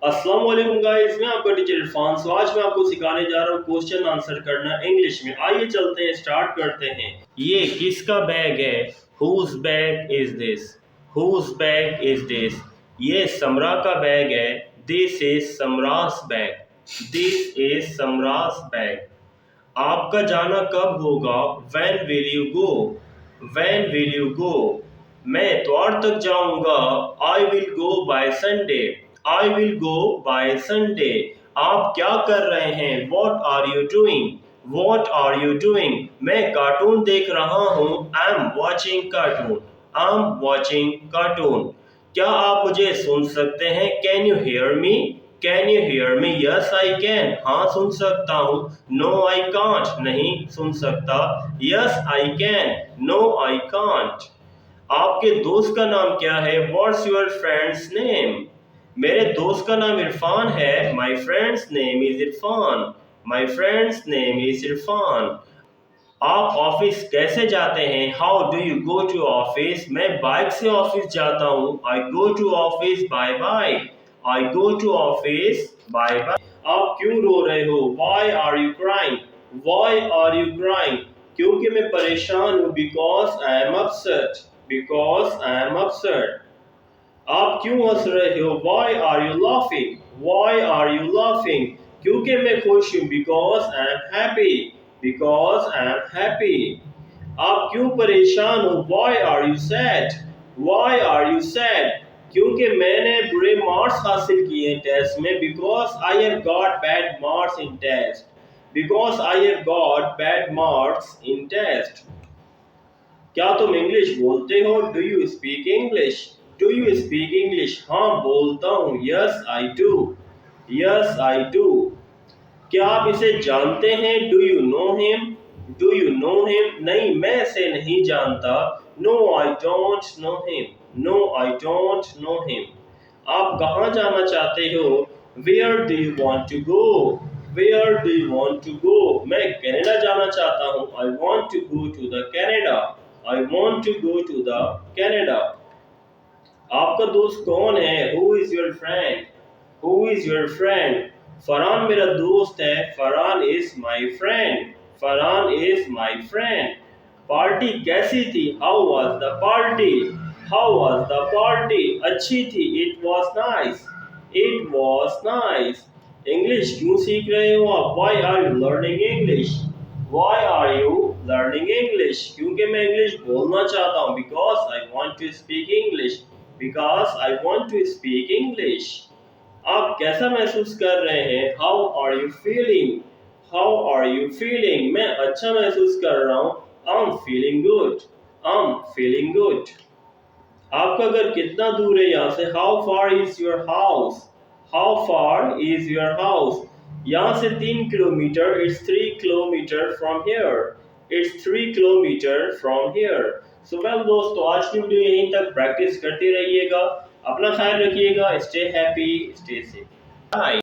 अस्सलाम वालेकुम गाइस, मैं आपका टीचर इरफान। आज मैं आपको सिखाने जा रहा हूँ क्वेश्चन आंसर करना इंग्लिश में। आइए चलते हैं, स्टार्ट करते हैं। ये किसका बैग है? Whose bag is this? Whose bag is this? ये समरा का बैग है। This is Samra's bag. This is Samra's bag. आपका जाना कब होगा? When will you go? When will you go? मैं इतवार तक जाऊंगा। I will go by Sunday. I will go by Sunday. आप क्या कर रहे हैं? What are you doing? What are you doing? मैं कार्टून देख रहा हूँ। I'm watching cartoon. I'm watching cartoon. क्या आप मुझे सुन सकते हैं? Can you hear me? Can you hear me? Yes, I can. हाँ, सुन सकता हूँ। No, I can't. नहीं सुन सकता। Yes, I can. No, I can't. आपके दोस्त का नाम क्या है? What's your friend's name? मेरे दोस्त का नाम इरफान है। My friend's name is Irfan. My friend's name is Irfan. आप ऑफिस कैसे जाते हैं? How do you go to office? मैं बाइक से ऑफिस जाता हूँ। I go to office by bike. I go to office by bike. आप क्यों रो रहे हो? Why are you crying? Why are you crying? क्योंकि मैं परेशान हूँ। Because I am upset. Because I am upset. आप क्यों हंस रहे हो? Why are you laughing? Why are you laughing? क्योंकि मैं खुश हूँ। Because I am happy. Because I am happy. आप क्यों परेशान हो? Why are you sad? Why are you sad? क्योंकि मैंने बुरे मार्क्स हासिल किए टेस्ट में। Because I have got bad marks in test. Because I have got bad marks in test. क्या तुम इंग्लिश बोलते हो? Do you speak English? Do you speak English? हाँ, बोलता हूँ। Yes I do. Yes I do. क्या आप इसे जानते हैं? Do you know him? Do you know him? नहीं, मैं इसे नहीं जानता। No I don't know him. No I don't know him. आप कहाँ जाना चाहते हो? Where do you want to go? Where do you want to go? मैं कनाडा जाना चाहता हूँ। I want to go to the Canada. I want to go to the Canada. आपका दोस्त कौन है? Who is your friend? Who is your friend? Farhan मेरा दोस्त है। Farhan is my friend. Farhan is my friend. Party कैसी थी? How was the party? How was the party? अच्छी थी। It was nice. It was nice. English क्यों सीख रहे हो आप? Why are you learning English? Why are you learning English? क्योंकि मैं इंग्लिश बोलना चाहता हूँ। Because I want to speak English. Because I want to speak English. आप कैसा महसूस कर रहे हैं? How are you feeling? How are you feeling? मैं अच्छा महसूस कर रहा हूँ। I'm feeling good. I'm feeling good. आपका घर कितना दूर है यहाँ से? How far is your house? How far is your house? यहाँ से 3 kilometre. It's 3 kilometer from here. It's 3 kilometer from here. So well दोस्तों, आज की वीडियो यहीं तक। प्रैक्टिस करते रहिएगा। अपना ख्याल रखिएगा। Stay happy, stay safe. Bye.